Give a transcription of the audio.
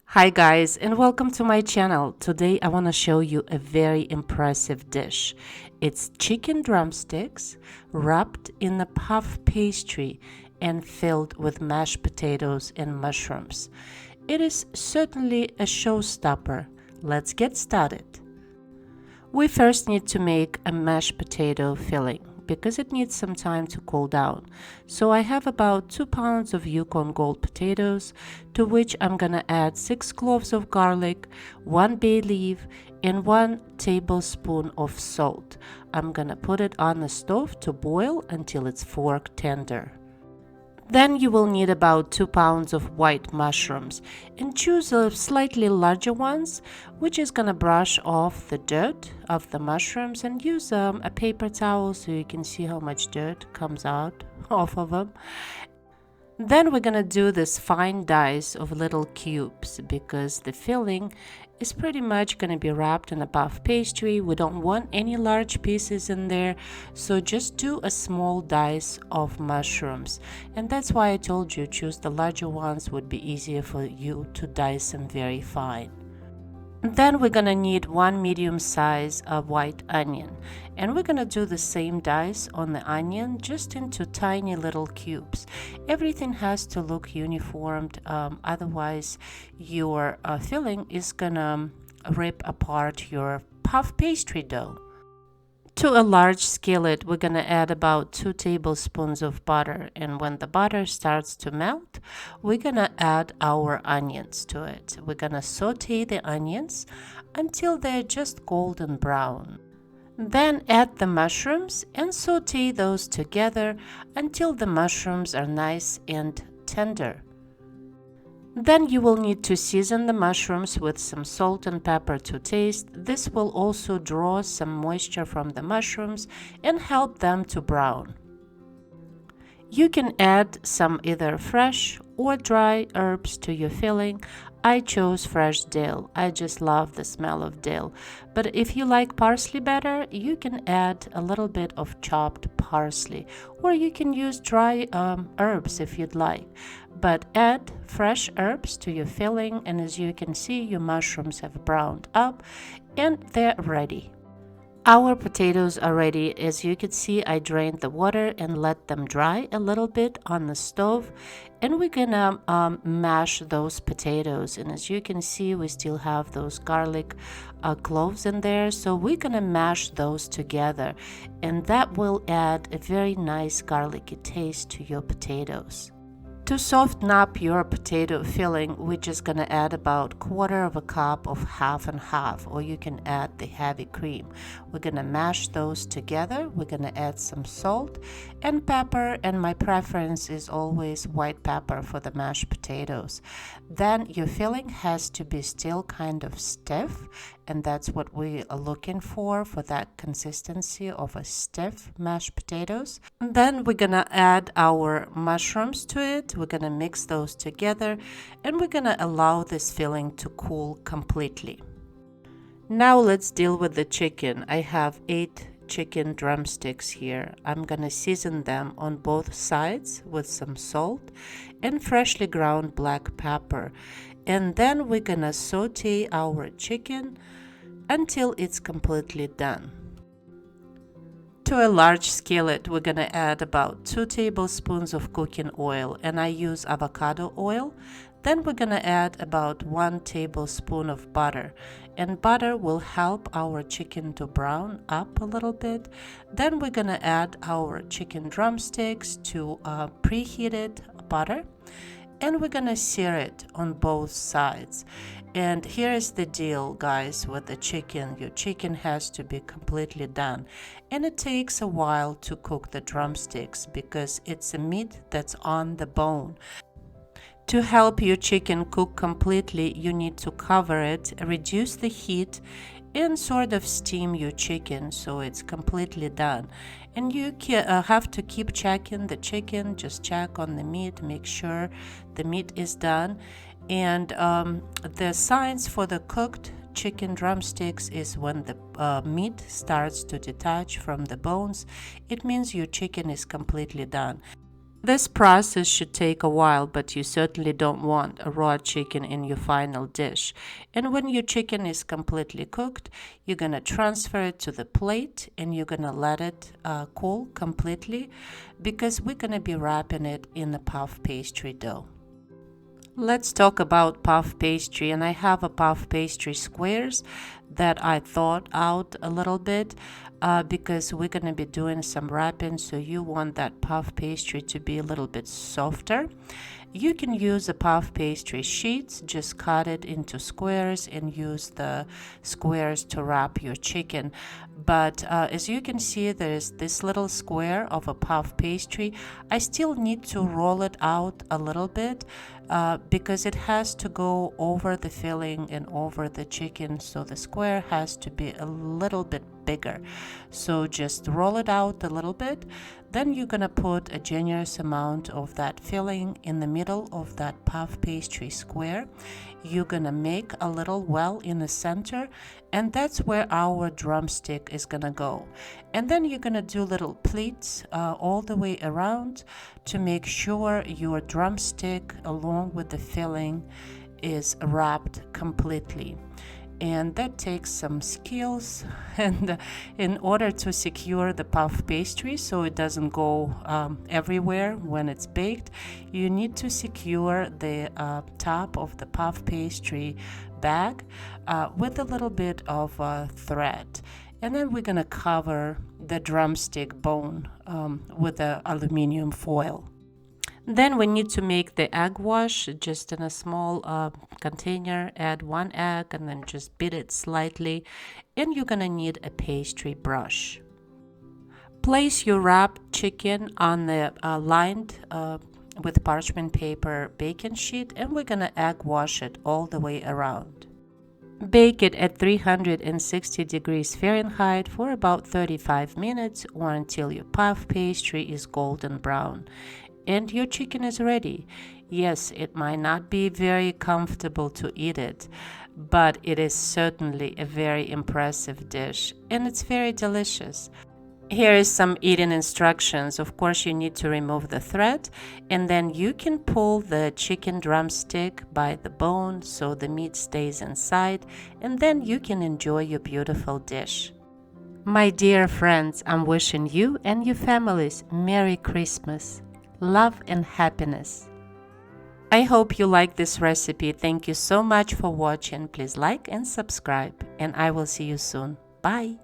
Hi guys, and welcome to my channel. Today I want to show you a very impressive dish. It's chicken drumsticks wrapped in a puff pastry and filled with mashed potatoes and mushrooms. It is certainly a showstopper. Let's get started. We first need to make a mashed potato filling because it needs some time to cool down. So I have about 2 pounds of Yukon Gold potatoes, to which I'm gonna add 6 cloves of garlic, 1 bay leaf, and 1 tablespoon of salt. I'm gonna put it on the stove to boil until it's fork tender. Then you will need about 2 pounds of white mushrooms, and choose a slightly larger ones, which is gonna brush off the dirt of the mushrooms, and use a paper towel so you can see how much dirt comes out off of them. Then we're gonna do this fine dice of little cubes because the filling is pretty much gonna be wrapped in a puff pastry. We don't want any large pieces in there, so just do a small dice of mushrooms. And that's why I told you choose the larger ones, would be easier for you to dice them very fine. Then we're gonna need 1 medium size of white onion, and we're gonna do the same dice on the onion, just into tiny little cubes. Everything has to look uniformed, otherwise your filling is gonna rip apart your puff pastry dough. To a large skillet, we're going to add about 2 tablespoons of butter, and when the butter starts to melt, we're going to add our onions to it. We're going to saute the onions until they're just golden brown. Then add the mushrooms and saute those together until the mushrooms are nice and tender. Then you will need to season the mushrooms with some salt and pepper to taste. This will also draw some moisture from the mushrooms and help them to brown. You can add some either fresh or dry herbs to your filling. I chose fresh dill. I just love the smell of dill. But if you like parsley better, you can add a little bit of chopped parsley, or you can use dry herbs if you'd like. But add fresh herbs to your filling, and as you can see, your mushrooms have browned up and they're ready. Our potatoes are ready. As you can see, I drained the water and let them dry a little bit on the stove, and we're gonna mash those potatoes. And as you can see, we still have those garlic cloves in there, so we're gonna mash those together, and that will add a very nice garlicky taste to your potatoes. To soften up your potato filling, we're just gonna add about 1/4 of a cup of half and half, or you can add the heavy cream. We're gonna mash those together. We're gonna add some salt and pepper, and my preference is always white pepper for the mashed potatoes. Then your filling has to be still kind of stiff, and that's what we are looking for that consistency of a stiff mashed potatoes. And then we're gonna add our mushrooms to it. We're gonna mix those together, and we're gonna allow this filling to cool completely. Now let's deal with the chicken. I have 8 chicken drumsticks here. I'm gonna season them on both sides with some salt and freshly ground black pepper, and then we're gonna saute our chicken until it's completely done. To a large skillet, we're gonna add about 2 tablespoons of cooking oil, and I use avocado oil. Then we're gonna add about 1 tablespoon of butter, and butter will help our chicken to brown up a little bit. Then we're gonna add our chicken drumsticks to preheated butter, and we're gonna sear it on both sides. And here is the deal, guys, with the chicken. Your chicken has to be completely done, and it takes a while to cook the drumsticks because it's a meat that's on the bone. To help your chicken cook completely, you need to cover it, reduce the heat, and sort of steam your chicken so it's completely done. And you have to keep checking the chicken. Just check on the meat, make sure the meat is done. And the signs for the cooked chicken drumsticks is when the meat starts to detach from the bones. It means your chicken is completely done. This process should take a while, but you certainly don't want a raw chicken in your final dish. And when your chicken is completely cooked, you're going to transfer it to the plate and you're going to let it cool completely, because we're going to be wrapping it in the puff pastry dough. Let's talk about puff pastry, and I have a puff pastry squares that I thought out a little bit because we're going to be doing some wrapping, so you want that puff pastry to be a little bit softer. You can use a puff pastry sheets, just cut it into squares and use the squares to wrap your chicken. But as you can see, there's this little square of a puff pastry. I still need to roll it out a little bit because it has to go over the filling and over the chicken, so the square has to be a little bit bigger. So just roll it out a little bit. Then you're gonna put a generous amount of that filling in the middle of that puff pastry square. You're gonna make a little well in the center, and that's where our drumstick is gonna go. And then you're gonna do little pleats all the way around to make sure your drumstick along with the filling is wrapped completely. And that takes some skills, and in order to secure the puff pastry so it doesn't go everywhere when it's baked, you need to secure the top of the puff pastry bag with a little bit of thread. And then we're going to cover the drumstick bone with the aluminum foil. Then we need to make the egg wash just in a small container. Add 1 egg and then just beat it slightly. And you're gonna need a pastry brush. Place your wrapped chicken on the lined with parchment paper baking sheet, and we're gonna egg wash it all the way around. Bake it at 360 degrees Fahrenheit for about 35 minutes or until your puff pastry is golden brown. And your chicken is ready. Yes, it might not be very comfortable to eat it, but it is certainly a very impressive dish, and it's very delicious. Here is some eating instructions. Of course, you need to remove the thread, and then you can pull the chicken drumstick by the bone so the meat stays inside, and then you can enjoy your beautiful dish. My dear friends, I'm wishing you and your families Merry Christmas. Love and happiness. I hope you like this recipe. Thank you so much for watching. Please like and subscribe, and I will see you soon. Bye.